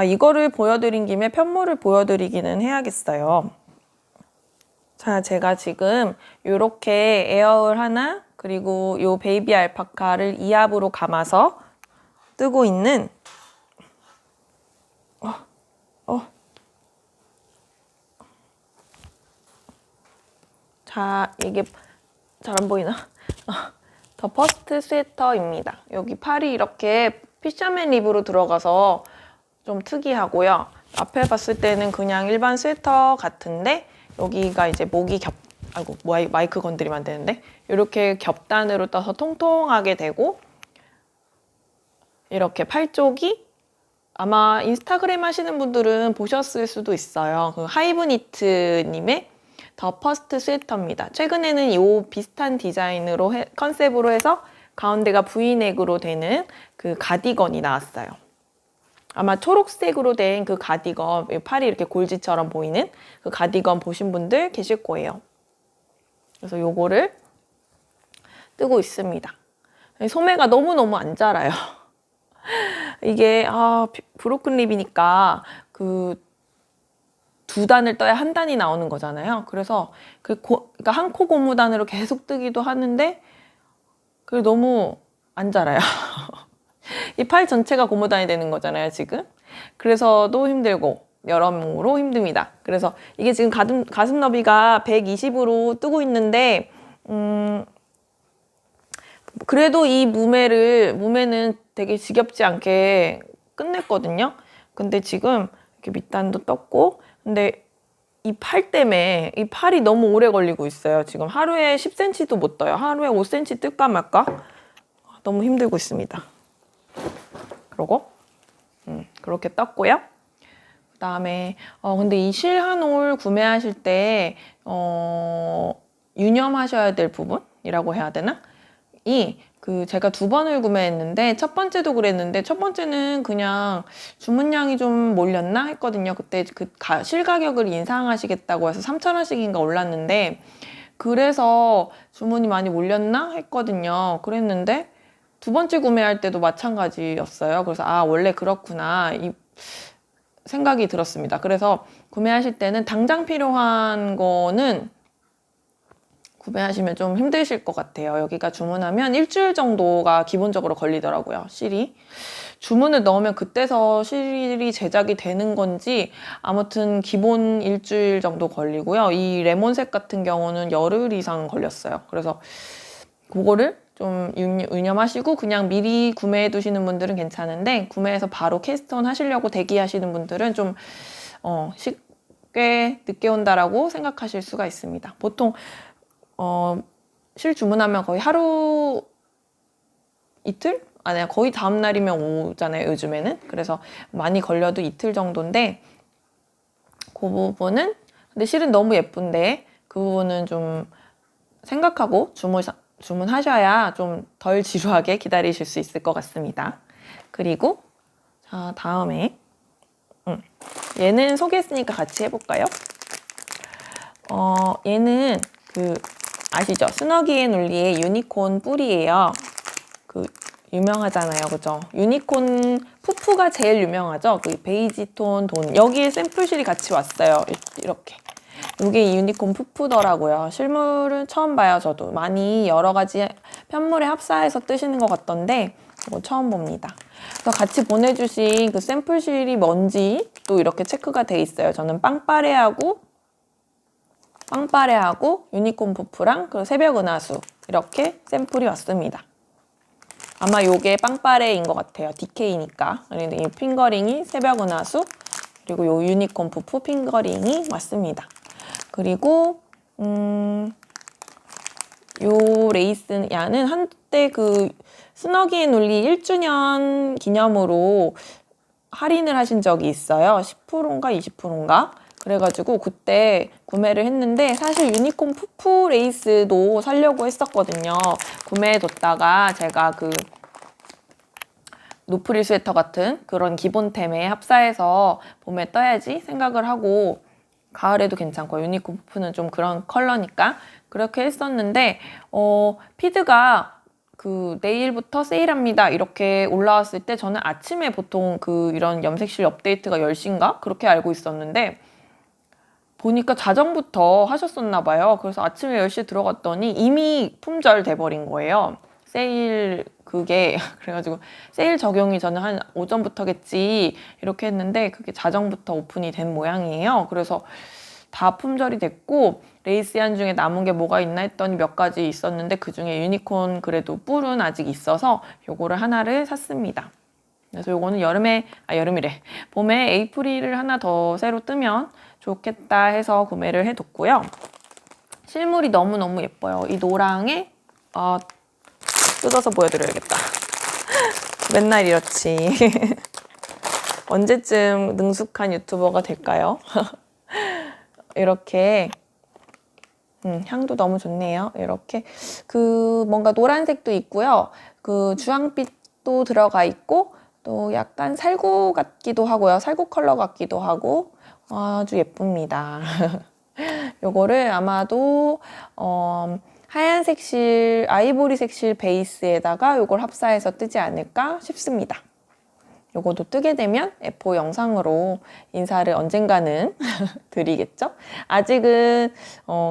이거를 보여드린 김에 편물을 보여드리기는 해야겠어요. 자, 제가 지금 이렇게 에어울 하나 그리고 요 베이비 알파카를 2합으로 감아서 뜨고 있는 자, 이게 잘 안 보이나? 더 퍼스트 스웨터입니다. 여기 팔이 이렇게 피셔맨 립으로 들어가서 좀 특이하고요. 앞에 봤을 때는 그냥 일반 스웨터 같은데 여기가 이제 목이 마이크 건드리면 안 되는데 이렇게 겹단으로 떠서 통통하게 되고 이렇게 팔 쪽이 아마 인스타그램 하시는 분들은 보셨을 수도 있어요. 그 하이브니트님의 더 퍼스트 스웨터입니다. 최근에는 이 비슷한 디자인으로 컨셉으로 해서 가운데가 V넥으로 되는 그 가디건이 나왔어요. 아마 초록색으로 된 그 가디건, 팔이 이렇게 골지처럼 보이는 그 가디건 보신 분들 계실 거예요. 그래서 요거를 뜨고 있습니다. 소매가 너무너무 안 자라요. 이게 브로큰 립이니까 그 2단을 떠야 한 단이 나오는 거잖아요. 그래서 그러니까 한 코 고무단으로 계속 뜨기도 하는데 그게 너무 안 자라요. 이 팔 전체가 고무단이 되는 거잖아요, 지금. 그래서도 힘들고 여러모로 힘듭니다. 그래서 이게 지금 가슴 너비가 120으로 뜨고 있는데 그래도 이 무매는 되게 지겹지 않게 끝냈거든요. 근데 지금 이렇게 밑단도 떴고, 근데 이 팔 때문에 이 팔이 너무 오래 걸리고 있어요. 지금 하루에 10cm도 못 떠요. 하루에 5cm 뜰까 말까? 너무 힘들고 있습니다. 그러고 그렇게 떴고요. 그 다음에 근데 이 실 한 올 구매하실 때 유념하셔야 될 부분이라고 해야 되나? 제가 2번을 구매했는데 첫 번째도 그랬는데 첫 번째는 그냥 주문량이 좀 몰렸나 했거든요. 그때 실 가격을 인상하시겠다고 해서 3,000원씩인가 올랐는데 그래서 주문이 많이 몰렸나 했거든요. 그랬는데 2번째 구매할 때도 마찬가지였어요. 그래서 원래 그렇구나 이 생각이 들었습니다. 그래서 구매하실 때는 당장 필요한 거는 구매하시면 좀 힘드실 것 같아요. 여기가 주문하면 일주일 정도가 기본적으로 걸리더라고요, 실이. 주문을 넣으면 그때서 실이 제작이 되는 건지 아무튼 기본 일주일 정도 걸리고요. 이 레몬색 같은 경우는 열흘 이상 걸렸어요. 그래서 그거를 좀 유념하시고 그냥 미리 구매해 두시는 분들은 괜찮은데 구매해서 바로 캐스트온 하시려고 대기하시는 분들은 좀 꽤 늦게 온다라고 생각하실 수가 있습니다. 보통 실 주문하면 거의 하루 이틀? 아니야, 거의 다음 날이면 오잖아요, 요즘에는. 그래서 많이 걸려도 이틀 정도인데 그 부분은 근데 실은 너무 예쁜데 그 부분은 좀 생각하고 주문하셔야 좀 덜 지루하게 기다리실 수 있을 것 같습니다. 그리고 자, 다음에 얘는 소개했으니까 같이 해볼까요? 얘는 아시죠? 스너기의 논리의 유니콘 뿔이에요. 유명하잖아요, 그죠? 유니콘 푸푸가 제일 유명하죠? 베이지 톤 돈. 여기에 샘플실이 같이 왔어요. 이렇게. 이게 유니콘 푸푸더라고요. 실물은 처음 봐요, 저도. 많이 여러 가지 편물에 합사해서 뜨시는 것 같던데 이거 처음 봅니다. 그래서 같이 보내주신 그 샘플실이 뭔지 또 이렇게 체크가 돼 있어요. 저는 빵빠레하고 유니콘 푸푸랑 그리고 새벽 은하수 이렇게 샘플이 왔습니다. 아마 요게 빵빠레인 것 같아요. DK니까. 그리고 이 핑거링이 새벽 은하수 그리고 요 유니콘 푸푸 핑거링이 왔습니다. 그리고 요 레이스 야는 한때 스너기의 논리 1주년 기념으로 할인을 하신 적이 있어요. 10%인가 20%인가? 그래가지고 그때 구매를 했는데 사실 유니콘 푸푸 레이스도 사려고 했었거든요. 구매해뒀다가 제가 노프릴 스웨터 같은 그런 기본템에 합사해서 봄에 떠야지 생각을 하고 가을에도 괜찮고 유니콘 푸푸는 좀 그런 컬러니까 그렇게 했었는데 피드가 내일부터 세일합니다 이렇게 올라왔을 때 저는 아침에 보통 이런 염색실 업데이트가 10시인가? 그렇게 알고 있었는데 보니까 자정부터 하셨었나 봐요. 그래서 아침에 10시에 들어갔더니 이미 품절 돼버린 거예요. 세일 그래가지고 세일 적용이 저는 한 오전부터겠지 이렇게 했는데 그게 자정부터 오픈이 된 모양이에요. 그래서 다 품절이 됐고 레이스얀 중에 남은 게 뭐가 있나 했더니 몇 가지 있었는데 그중에 유니콘 그래도 뿔은 아직 있어서 요거를 하나를 샀습니다. 그래서 요거는 봄에 에이프릴을 하나 더 새로 뜨면 좋겠다 해서 구매를 해뒀고요. 실물이 너무너무 예뻐요. 이 노랑에 뜯어서 보여드려야겠다. 맨날 이렇지. 언제쯤 능숙한 유튜버가 될까요? 이렇게 향도 너무 좋네요. 이렇게 뭔가 노란색도 있고요. 주황빛도 들어가 있고 또 약간 살구 같기도 하고요. 살구 컬러 같기도 하고 아주 예쁩니다. 요거를 아마도 하얀색 아이보리색 실 베이스에다가 요걸 합사해서 뜨지 않을까 싶습니다. 요거도 뜨게 되면 F5 영상으로 인사를 언젠가는 드리겠죠? 아직은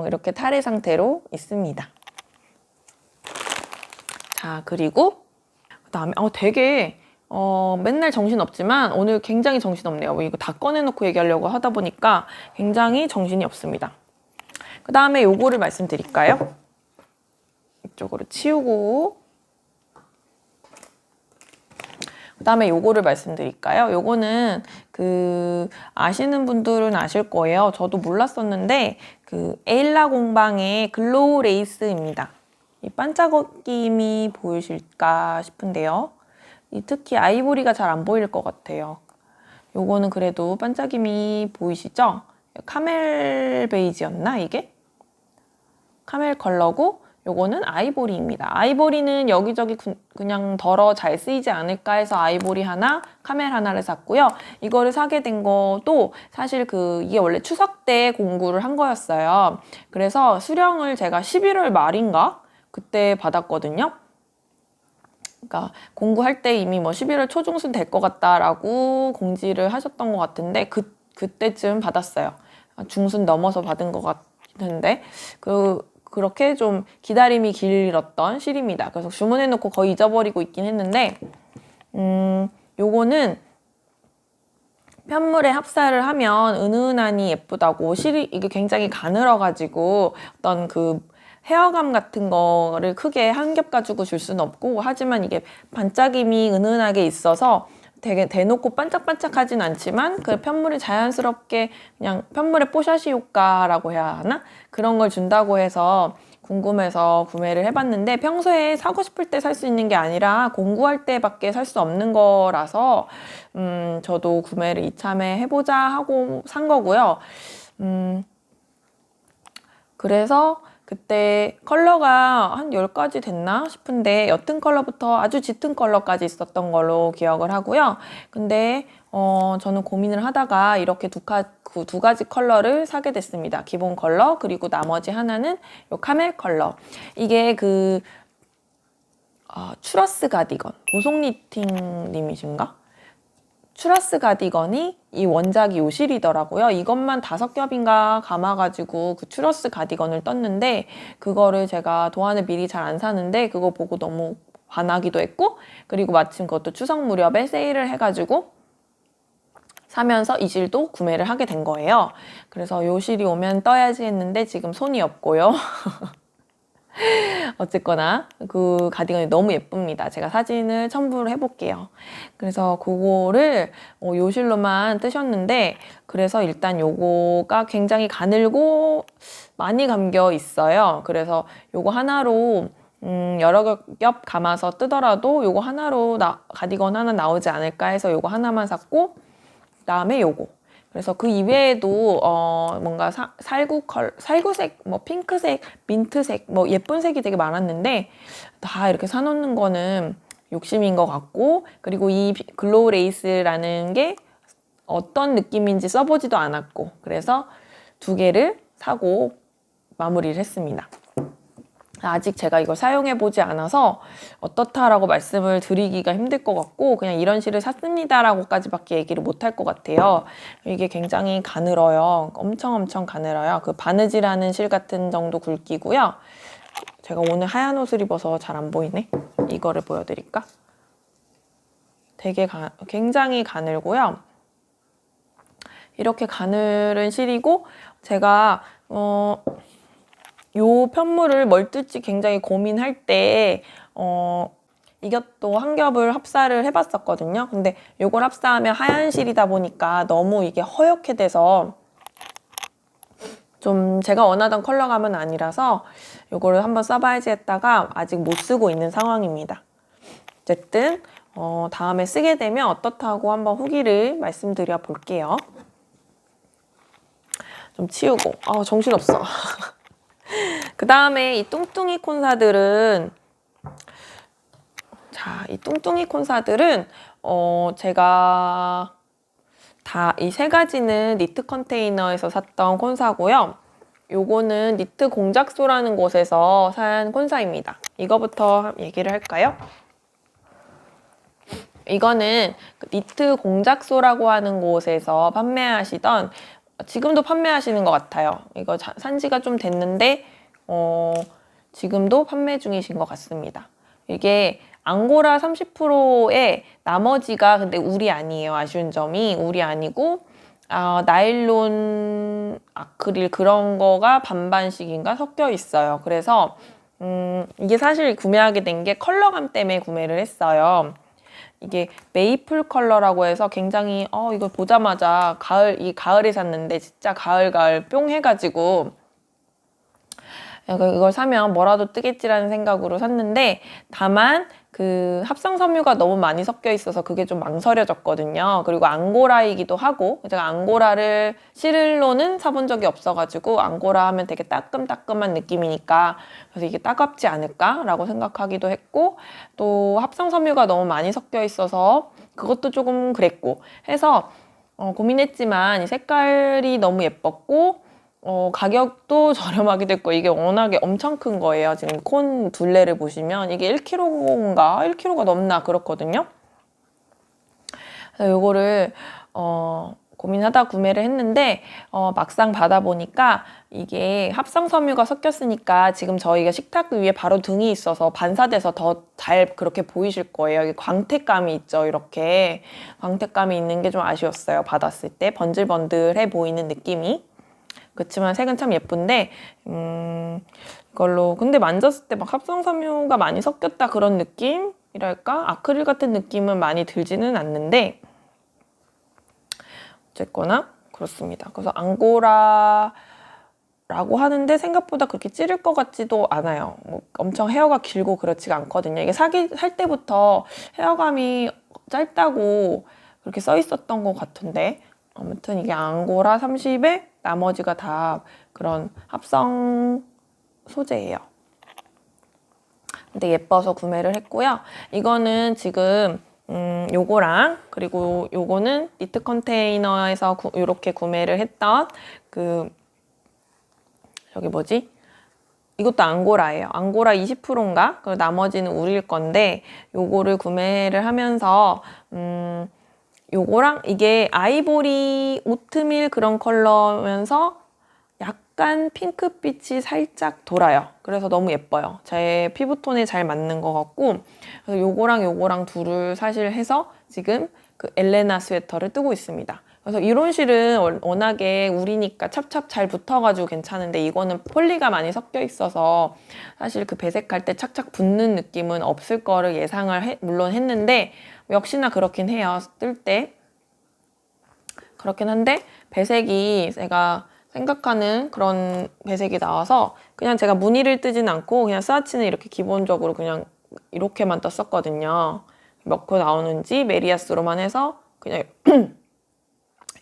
이렇게 탈의 상태로 있습니다. 자, 그리고 그다음에 되게 맨날 정신없지만 오늘 굉장히 정신없네요. 이거 다 꺼내놓고 얘기하려고 하다 보니까 굉장히 정신이 없습니다. 그 다음에 요거를 말씀드릴까요? 이쪽으로 치우고 그 다음에 요거를 말씀드릴까요? 요거는 아시는 분들은 아실 거예요. 저도 몰랐었는데 에일라 공방의 글로우 레이스입니다. 이 반짝임이 보이실까 싶은데요. 특히 아이보리가 잘 안 보일 것 같아요. 요거는 그래도 반짝임이 보이시죠? 카멜 베이지였나 이게? 카멜 컬러고 요거는 아이보리입니다. 아이보리는 여기저기 그냥 덜어 잘 쓰이지 않을까 해서 아이보리 하나, 카멜 하나를 샀고요. 이거를 사게 된 것도 사실 이게 원래 추석 때 공구를 한 거였어요. 그래서 수령을 제가 11월 말인가? 그때 받았거든요. 그러니까 공구할 때 이미 11월 초중순 될 것 같다라고 공지를 하셨던 것 같은데 그때쯤 받았어요. 중순 넘어서 받은 것 같은데 그렇게 좀 기다림이 길었던 실입니다. 그래서 주문해놓고 거의 잊어버리고 있긴 했는데 요거는 편물에 합사를 하면 은은하니 예쁘다고 실이 이게 굉장히 가늘어가지고 어떤 헤어감 같은 거를 크게 한 겹 가지고 줄 수는 없고 하지만 이게 반짝임이 은은하게 있어서 되게 대놓고 반짝반짝하진 않지만 편물이 자연스럽게 그냥 편물의 뽀샤시 효과라고 해야 하나? 그런 걸 준다고 해서 궁금해서 구매를 해봤는데 평소에 사고 싶을 때 살 수 있는 게 아니라 공구할 때밖에 살 수 없는 거라서 저도 구매를 이참에 해보자 하고 산 거고요. 그래서 그때 컬러가 한 10가지 됐나 싶은데 옅은 컬러부터 아주 짙은 컬러까지 있었던 걸로 기억을 하고요. 근데 저는 고민을 하다가 이렇게 두 가지 컬러를 사게 됐습니다. 기본 컬러 그리고 나머지 하나는 요 카멜 컬러. 이게 추러스 가디건 보송 니팅 님이신가? 추러스 가디건이 이 원작이 요 실이더라고요. 이것만 5겹인가 감아가지고 추러스 가디건을 떴는데 그거를 제가 도안을 미리 잘 안 사는데 그거 보고 너무 반하기도 했고 그리고 마침 그것도 추석 무렵에 세일을 해가지고 사면서 이 실도 구매를 하게 된 거예요. 그래서 요 실이 오면 떠야지 했는데 지금 손이 없고요. 어쨌거나 가디건이 너무 예쁩니다. 제가 사진을 첨부를 해볼게요. 그래서 그거를 요실로만 뜨셨는데 그래서 일단 요거가 굉장히 가늘고 많이 감겨 있어요. 그래서 요거 하나로 여러 겹 감아서 뜨더라도 요거 하나로 가디건 하나 나오지 않을까 해서 요거 하나만 샀고 그다음에 요거 그래서 그 이외에도 뭔가 살구색, 핑크색, 민트색, 예쁜 색이 되게 많았는데 다 이렇게 사놓는 거는 욕심인 것 같고 그리고 이 글로우 레이스라는 게 어떤 느낌인지 써보지도 않았고 그래서 2개를 사고 마무리를 했습니다. 아직 제가 이걸 사용해보지 않아서 어떻다라고 말씀을 드리기가 힘들 것 같고 그냥 이런 실을 샀습니다라고까지밖에 얘기를 못할 것 같아요. 이게 굉장히 가늘어요. 엄청 가늘어요. 바느질하는 실 같은 정도 굵기고요. 제가 오늘 하얀 옷을 입어서 잘 안 보이네. 이거를 보여드릴까? 굉장히 가늘고요. 이렇게 가늘은 실이고 제가 요 편물을 뭘 뜰지 굉장히 고민할 때 이것도 한 겹을 합사를 해봤었거든요. 근데 요걸 합사하면 하얀 실이다 보니까 너무 이게 허옇게 돼서 좀 제가 원하던 컬러감은 아니라서 요거를 한번 써봐야지 했다가 아직 못 쓰고 있는 상황입니다. 어쨌든 다음에 쓰게 되면 어떻다고 한번 후기를 말씀드려 볼게요. 좀 치우고 정신없어. 그 다음에 이 뚱뚱이 콘사들은 이 뚱뚱이 콘사들은 제가 이 3가지는 니트 컨테이너에서 샀던 콘사고요. 요거는 니트 공작소라는 곳에서 산 콘사입니다. 이거부터 얘기를 할까요? 이거는 그 니트 공작소라고 하는 곳에서 판매하시던, 지금도 판매하시는 것 같아요. 이거 산 지가 좀 됐는데 지금도 판매 중이신 것 같습니다. 이게 앙고라 30%에 나머지가 근데 울이 아니에요. 아쉬운 점이 울이 아니고 나일론, 아크릴 그런 거가 반반씩인가 섞여 있어요. 그래서 이게 사실 구매하게 된 게 컬러감 때문에 구매를 했어요. 이게 메이플 컬러라고 해서 굉장히 이거 보자마자 가을에 샀는데 진짜 가을 뿅 해가지고 이걸 사면 뭐라도 뜨겠지라는 생각으로 샀는데, 다만 그 합성 섬유가 너무 많이 섞여 있어서 그게 좀 망설여졌거든요. 그리고 앙고라이기도 하고, 제가 앙고라를 실로는 사본 적이 없어가지고 앙고라 하면 되게 따끔따끔한 느낌이니까 그래서 이게 따갑지 않을까라고 생각하기도 했고, 또 합성 섬유가 너무 많이 섞여 있어서 그것도 조금 그랬고 해서 고민했지만 이 색깔이 너무 예뻤고 가격도 저렴하게 됐고, 이게 워낙에 엄청 큰 거예요. 지금 콘 둘레를 보시면 이게 1kg인가 1kg가 넘나 그렇거든요. 그래서 요거를 고민하다 구매를 했는데 막상 받아보니까 이게 합성 섬유가 섞였으니까 지금 저희가 식탁 위에 바로 등이 있어서 반사돼서 더 잘 그렇게 보이실 거예요. 이게 광택감이 있죠. 이렇게 광택감이 있는 게 좀 아쉬웠어요. 받았을 때 번들번들해 보이는 느낌이. 그렇지만 색은 참 예쁜데 이걸로 근데 만졌을 때 막 합성섬유가 많이 섞였다 그런 느낌이랄까? 아크릴 같은 느낌은 많이 들지는 않는데 어쨌거나 그렇습니다. 그래서 앙고라라고 하는데 생각보다 그렇게 찌를 것 같지도 않아요. 뭐 엄청 헤어가 길고 그렇지가 않거든요. 이게 살 때부터 헤어감이 짧다고 그렇게 써 있었던 것 같은데, 아무튼 이게 앙고라 30에 나머지가 다 그런 합성 소재예요. 근데 예뻐서 구매를 했고요. 이거는 지금 요거랑 그리고 요거는 니트 컨테이너에서 이렇게 구매를 했던 여기 뭐지? 이것도 앙고라예요. 앙고라 20%인가? 그리고 나머지는 울일 건데 요거를 구매를 하면서 요거랑 이게 아이보리 오트밀 그런 컬러면서 약간 핑크빛이 살짝 돌아요. 그래서 너무 예뻐요. 제 피부톤에 잘 맞는 것 같고, 그래서 요거랑 둘을 사실 해서 지금 그 엘레나 스웨터를 뜨고 있습니다. 그래서 이런 실은 워낙에 울이니까 찹찹 잘 붙어가지고 괜찮은데, 이거는 폴리가 많이 섞여 있어서 사실 그 배색할 때 착착 붙는 느낌은 없을 거를 예상을 물론 했는데, 역시나 그렇긴 해요. 뜰 때. 그렇긴 한데 배색이 제가 생각하는 그런 배색이 나와서 그냥 제가 무늬를 뜨진 않고 그냥 스와치는 이렇게 기본적으로 그냥 이렇게만 떴었거든요. 몇 코 나오는지 메리아스로만 해서 그냥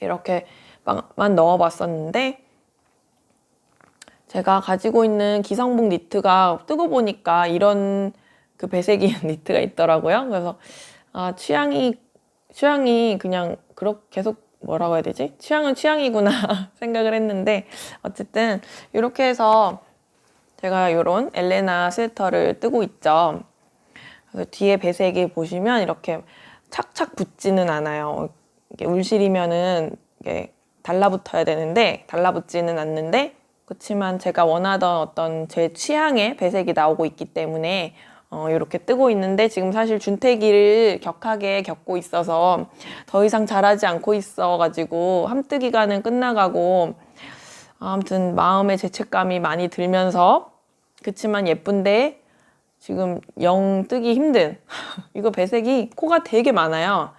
이렇게만 넣어봤었는데, 제가 가지고 있는 기성복 니트가 뜨고 보니까 이런 그 배색이 니트가 있더라고요. 그래서 취향이 그냥 계속 뭐라고 해야 되지? 취향은 취향이구나 생각을 했는데, 어쨌든 이렇게 해서 제가 이런 엘레나 스웨터를 뜨고 있죠. 그래서 뒤에 배색이 보시면 이렇게 착착 붙지는 않아요. 이게 울실이면은 이게 달라붙어야 되는데 달라붙지는 않는데, 그렇지만 제가 원하던 어떤 제 취향의 배색이 나오고 있기 때문에 이렇게 뜨고 있는데, 지금 사실 준태기를 격하게 겪고 있어서 더 이상 자라지 않고 있어가지고 함뜨 기간은 끝나가고, 아무튼 마음의 죄책감이 많이 들면서, 그치만 예쁜데 지금 영 뜨기 힘든 이거 배색이 코가 되게 많아요.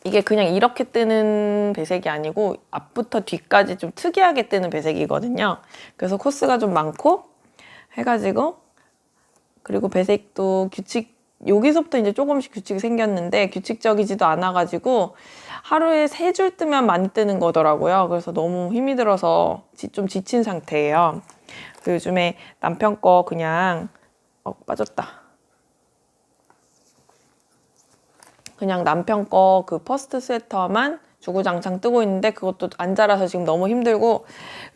이게 그냥 이렇게 뜨는 배색이 아니고 앞부터 뒤까지 좀 특이하게 뜨는 배색이거든요. 그래서 코스가 좀 많고 해가지고, 그리고 배색도 여기서부터 이제 조금씩 규칙이 생겼는데 규칙적이지도 않아가지고 하루에 3줄 뜨면 많이 뜨는 거더라고요. 그래서 너무 힘이 들어서 좀 지친 상태예요. 요즘에 남편 거 그냥 빠졌다. 그냥 남편 거 그 퍼스트 스웨터만 주구장창 뜨고 있는데, 그것도 안 자라서 지금 너무 힘들고,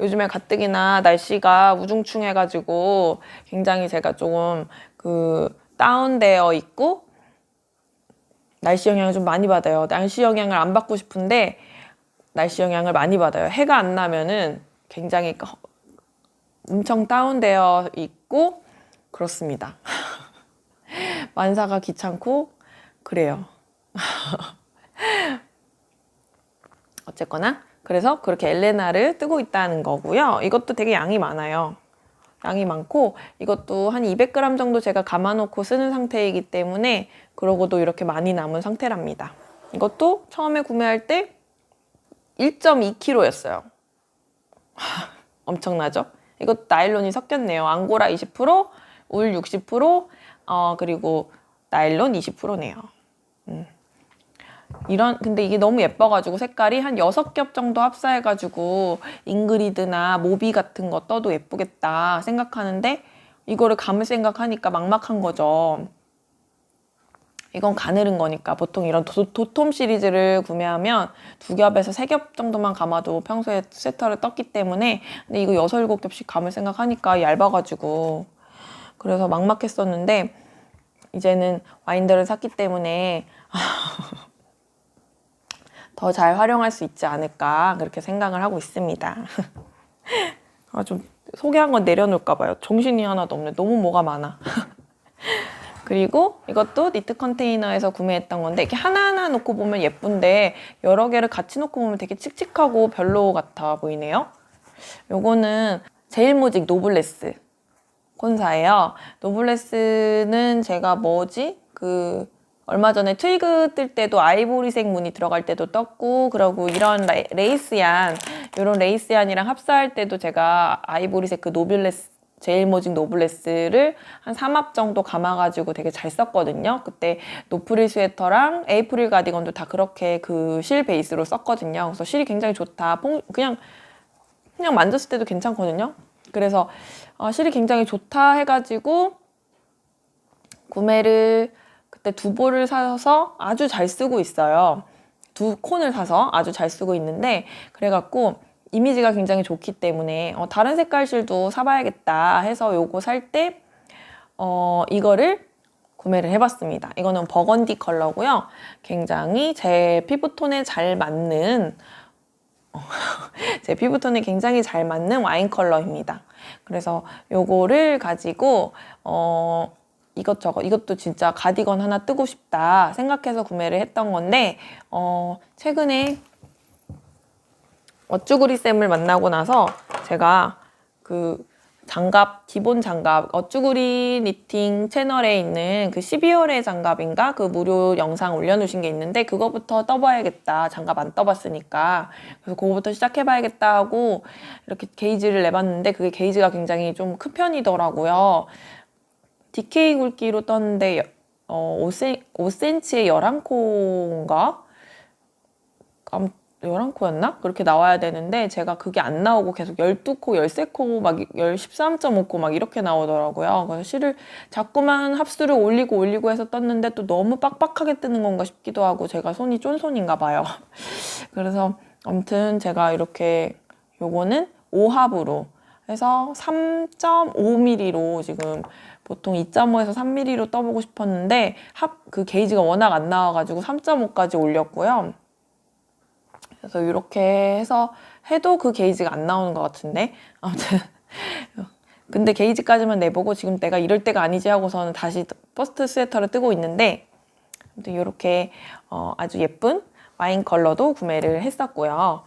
요즘에 가뜩이나 날씨가 우중충해가지고 굉장히 제가 조금 다운되어 있고 날씨 영향을 좀 많이 받아요. 날씨 영향을 안 받고 싶은데 날씨 영향을 많이 받아요. 해가 안 나면은 굉장히 엄청 다운되어 있고 그렇습니다. 만사가 귀찮고 그래요. 어쨌거나 그래서 그렇게 엘레나를 뜨고 있다는 거고요. 이것도 되게 양이 많아요. 양이 많고 이것도 한 200g 정도 제가 감아놓고 쓰는 상태이기 때문에 그러고도 이렇게 많이 남은 상태랍니다. 이것도 처음에 구매할 때 1.2kg였어요. 엄청나죠? 이것도 나일론이 섞였네요. 앙고라 20%, 울 60%, 그리고 나일론 20%네요. 근데 이게 너무 예뻐가지고 색깔이 한 6겹 정도 합사해가지고 잉그리드나 모비 같은 거 떠도 예쁘겠다 생각하는데 이거를 감을 생각하니까 막막한 거죠. 이건 가느른 거니까 보통 이런 도톰 시리즈를 구매하면 2겹에서 3겹 정도만 감아도 평소에 스웨터를 떴기 때문에 근데 이거 6, 7겹씩 감을 생각하니까 얇아가지고 그래서 막막했었는데 이제는 와인더를 샀기 때문에 더 잘 활용할 수 있지 않을까 그렇게 생각을 하고 있습니다. 좀 소개한 건 내려놓을까 봐요. 정신이 하나도 없네. 너무 뭐가 많아. 그리고 이것도 니트 컨테이너에서 구매했던 건데 이렇게 하나하나 놓고 보면 예쁜데 여러 개를 같이 놓고 보면 되게 칙칙하고 별로 같아 보이네요. 요거는 제일모직 노블레스 콘사예요. 노블레스는 제가 얼마 전에 트위그 뜰 때도 아이보리색 무늬 들어갈 때도 떴고 그리고 이런 이런 레이스얀이랑 합사할 때도 제가 아이보리색 그 제일모직 노블레스를 한 3합 정도 감아가지고 되게 잘 썼거든요. 그때 노프릴 스웨터랑 에이프릴 가디건도 다 그렇게 그 실 베이스로 썼거든요. 그래서 실이 굉장히 좋다. 그냥 만졌을 때도 괜찮거든요. 그래서 실이 굉장히 좋다 해가지고 구매를 그때 2볼을 사서 아주 잘 쓰고 있어요. 2콘을 사서 아주 잘 쓰고 있는데 그래갖고 이미지가 굉장히 좋기 때문에 다른 색깔 실도 사봐야겠다 해서 요거 살 때 이거를 구매를 해봤습니다. 이거는 버건디 컬러고요. 굉장히 제 피부톤에 잘 맞는 와인 컬러입니다. 그래서 요거를 가지고 이것도 진짜 가디건 하나 뜨고 싶다 생각해서 구매를 했던 건데 최근에 어쭈구리 쌤을 만나고 나서 제가 그 기본 장갑 어쭈구리 니팅 채널에 있는 그 12월의 장갑인가 그 무료 영상 올려놓으신 게 있는데 그거부터 떠봐야겠다. 장갑 안 떠봤으니까. 그래서 그거부터 시작해봐야겠다 하고 이렇게 게이지를 내봤는데 그게 게이지가 굉장히 좀 큰 편이더라고요. DK 굵기로 떴는데 5cm에 11코인가? 11코였나? 그렇게 나와야 되는데 제가 그게 안 나오고 계속 12코, 13코, 막 13.5코 막 이렇게 나오더라고요. 그래서 실을 자꾸만 합수를 올리고 해서 떴는데 또 너무 빡빡하게 뜨는 건가 싶기도 하고 제가 손이 쫀손인가 봐요. 그래서 아무튼 제가 이렇게 요거는 5합으로 해서 3.5mm로 지금 보통 2.5에서 3mm로 떠보고 싶었는데 그 게이지가 워낙 안 나와가지고 3.5까지 올렸고요. 그래서 이렇게 해서 해도 그 게이지가 안 나오는 것 같은데 아무튼 근데 게이지까지만 내보고 지금 내가 이럴 때가 아니지 하고서는 다시 버스트 스웨터를 뜨고 있는데 아무튼 이렇게 아주 예쁜 와인 컬러도 구매를 했었고요.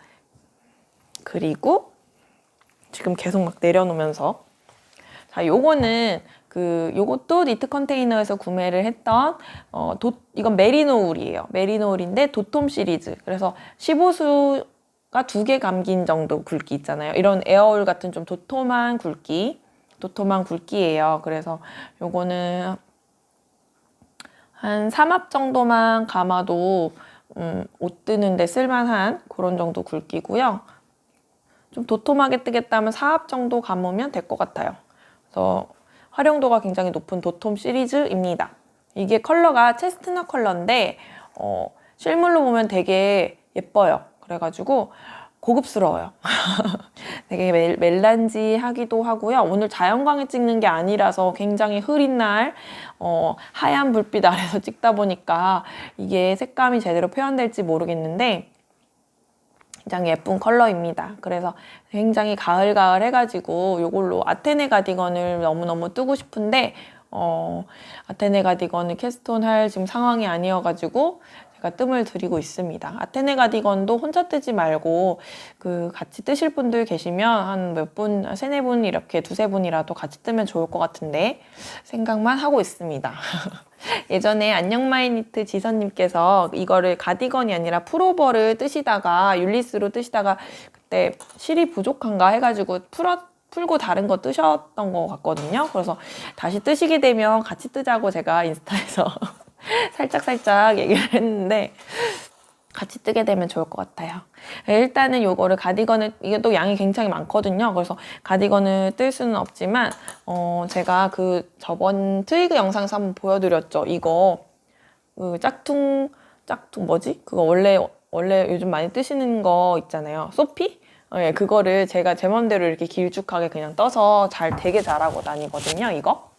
그리고 지금 계속 막 내려놓으면서 자 요거는 요것도 니트 컨테이너에서 구매를 했던 이건 메리노 울이에요. 메리노 울인데 도톰 시리즈. 그래서 15수가 2개 감긴 정도 굵기 있잖아요. 이런 에어울 같은 좀 도톰한 굵기예요. 그래서 요거는 한 3합 정도만 감아도 옷 뜨는데 쓸만한 그런 정도 굵기고요. 좀 도톰하게 뜨겠다면 4합 정도 감으면 될 것 같아요. 그래서 활용도가 굉장히 높은 도톰 시리즈입니다. 이게 컬러가 체스트넛 컬러인데 실물로 보면 되게 예뻐요. 그래가지고 고급스러워요. 되게 멜란지 하기도 하고요. 오늘 자연광에 찍는 게 아니라서 굉장히 흐린 날 하얀 불빛 아래서 찍다 보니까 이게 색감이 제대로 표현될지 모르겠는데 굉장히 예쁜 컬러입니다. 그래서 굉장히 가을가을 해가지고 이걸로 아테네 가디건을 너무너무 뜨고 싶은데 아테네 가디건을 캐스톤 할 지금 상황이 아니어가지고 제가 뜸을 들이고 있습니다. 아테네 가디건도 혼자 뜨지 말고 같이 뜨실 분들 계시면 한 몇 분, 세네 분 이렇게 두세 분이라도 같이 뜨면 좋을 것 같은데 생각만 하고 있습니다. 예전에 안녕마이니트 지선님께서 이거를 가디건이 아니라 풀오버를 뜨시다가 율리스로 뜨시다가 그때 실이 부족한가 해가지고 풀고 다른 거 뜨셨던 것 같거든요. 그래서 다시 뜨시게 되면 같이 뜨자고 제가 인스타에서 살짝 얘기를 했는데 같이 뜨게 되면 좋을 것 같아요. 일단은 요거를 가디건을, 이게 또 양이 굉장히 많거든요. 그래서 가디건을 뜰 수는 없지만 제가 저번 트위그 영상에서 한번 보여드렸죠. 이거 짝퉁 뭐지? 그거 원래 요즘 많이 뜨시는 거 있잖아요. 소피? 예, 그거를 제가 제 맘대로 이렇게 길쭉하게 그냥 떠서 되게 잘하고 다니거든요, 이거.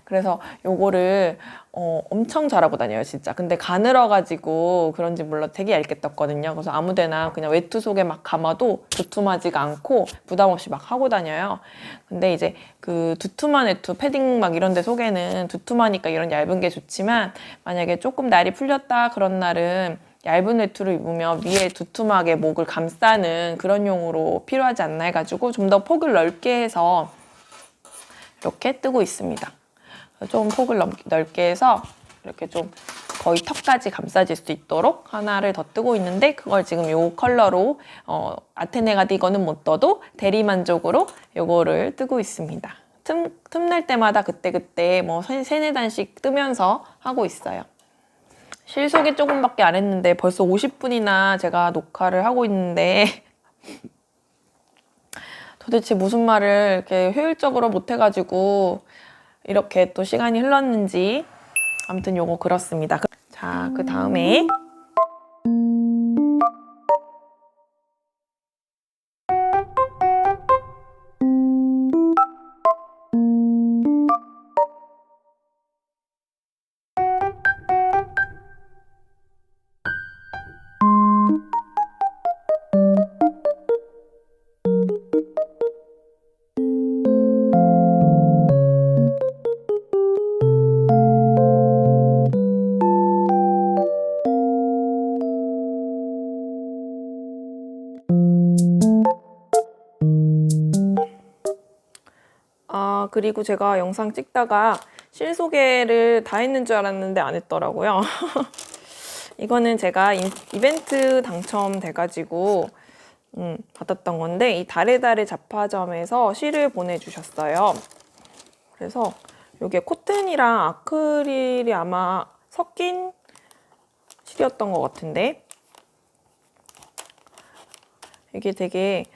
그래서 요거를 엄청 잘하고 다녀요, 진짜. 근데 가늘어가지고 그런지 몰라 되게 얇게 떴거든요. 그래서 아무데나 그냥 외투 속에 막 감아도 두툼하지가 않고 부담 없이 막 하고 다녀요. 근데 이제 두툼한 외투, 패딩 막 이런 데 속에는 두툼하니까 이런 얇은 게 좋지만 만약에 조금 날이 풀렸다 그런 날은 얇은 외투를 입으면 위에 두툼하게 목을 감싸는 그런 용으로 필요하지 않나 해가지고 좀 더 폭을 넓게 해서 이렇게 뜨고 있습니다. 좀 폭을 넓게 해서 이렇게 좀 거의 턱까지 감싸질 수 있도록 하나를 더 뜨고 있는데 그걸 지금 요 컬러로 아테네 가디건은 못 떠도 대리만족으로 요거를 뜨고 있습니다. 틈날 때마다 그때그때 뭐 세네 단씩 뜨면서 하고 있어요. 실속이 조금밖에 안 했는데 벌써 50분이나 제가 녹화를 하고 있는데 도대체 무슨 말을 이렇게 효율적으로 못 해가지고 이렇게 또 시간이 흘렀는지 아무튼 요거 그렇습니다. 자, 그 다음에 그리고 제가 영상 찍다가 실 소개를 다 했는 줄 알았는데 안 했더라고요. 이거는 제가 이벤트 당첨돼가지고 받았던 건데 이 달의 잡화점에서 실을 보내주셨어요. 그래서 이게 코튼이랑 아크릴이 아마 섞인 실이었던 것 같은데 이게 되게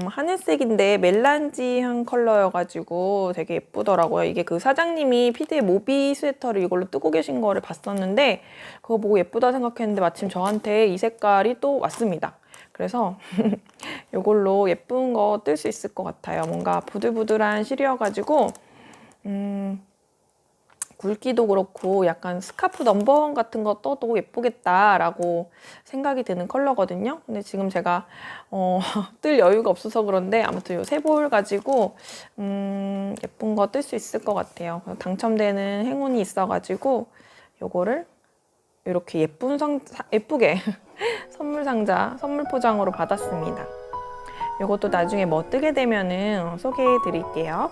하늘색인데 멜란지한 컬러여가지고 되게 예쁘더라고요. 이게 사장님이 피드의 모비 스웨터를 이걸로 뜨고 계신 거를 봤었는데 그거 보고 예쁘다 생각했는데 마침 저한테 이 색깔이 또 왔습니다. 그래서 이걸로 예쁜 거 뜰 수 있을 것 같아요. 뭔가 부들부들한 실이어가지고 굵기도 그렇고 약간 스카프 넘버원 같은 거 떠도 예쁘겠다라고 생각이 드는 컬러거든요. 근데 지금 제가 뜰 여유가 없어서 그런데 아무튼 요 세 볼 가지고 예쁜 거 뜰 수 있을 것 같아요. 당첨되는 행운이 있어가지고 요거를 이렇게 예쁘게 선물 상자, 선물 포장으로 받았습니다. 요것도 나중에 뭐 뜨게 되면은 소개해 드릴게요.